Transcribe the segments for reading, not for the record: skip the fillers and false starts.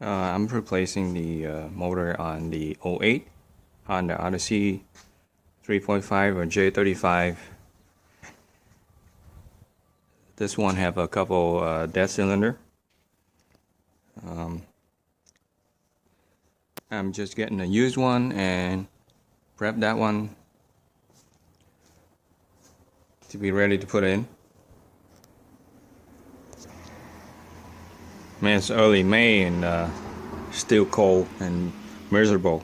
I'm replacing the motor on the 08 Honda Odyssey 3.5 or J35. This one have a couple dead cylinder. I'm just getting a used one and prep that one to be ready to put in. Man, it's early May and still cold and miserable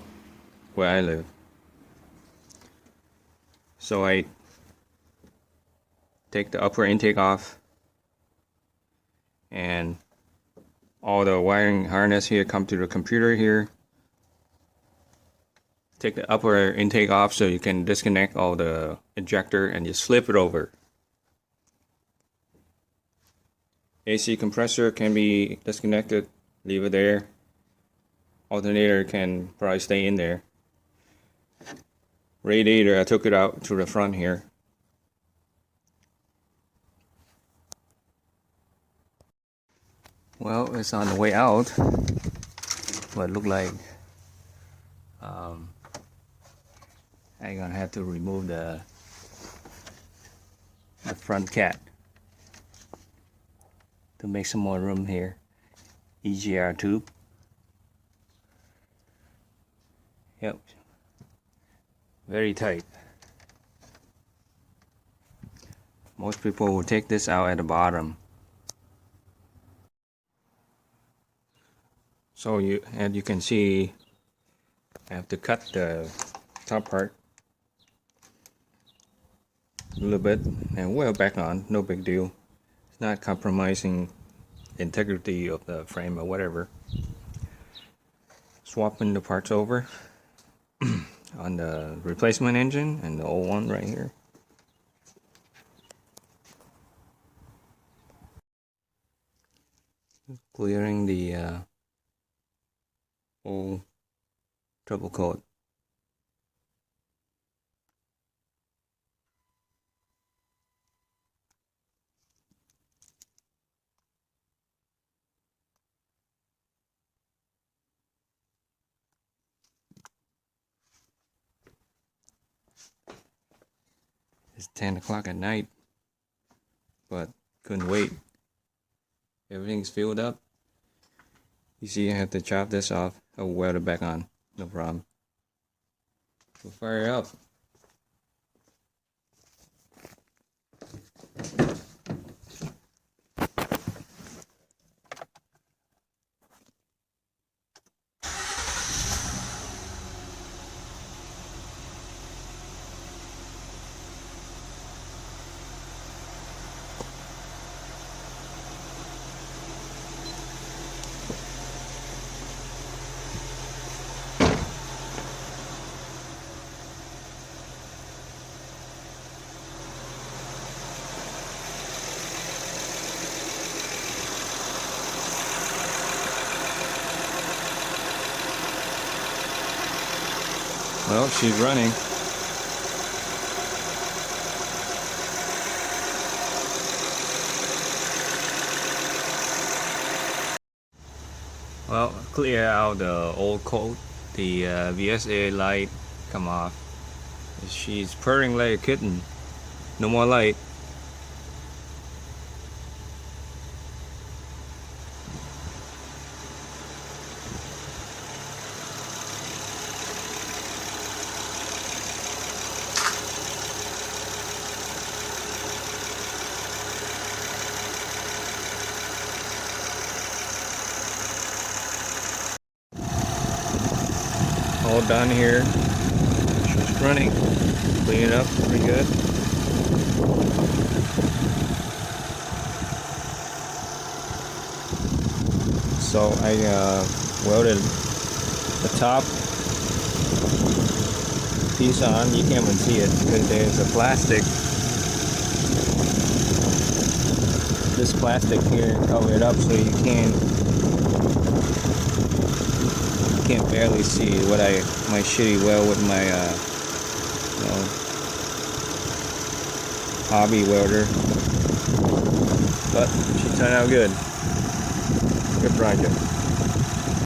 where I live. So I take the upper intake off, and all the wiring harness here come to the computer here. Take the upper intake off so you can disconnect all the ejector and just flip it over. AC compressor can be disconnected, leave it there. Alternator can probably stay in there. Radiator, I took it out to the front here. Well, it's on the way out, but look like I'm gonna have to remove the front cat to make some more room here. EGR tube. Yep. Very tight. Most people will take this out at the bottom. So as you can see, I have to cut the top part a little bit and weld back on. No big deal. It's not compromising integrity of the frame or whatever. Swapping the parts over on the replacement engine and the old one right here. Clearing the old trouble code. It's 10 o'clock at night, but couldn't wait. Everything's filled up. You see, I have to chop this off. I'll weld it back on, no problem. We'll fire it up. Well, she's running. Well, clear out the old coat. The VSA light come off. She's purring like a kitten. No more light. All done here. She's running. Clean it up pretty good. So I welded the top piece on. You can't even see it because there's a plastic. This plastic here covered it up so you can't barely see what my shitty weld with my hobby welder, but she turned out good. Good project.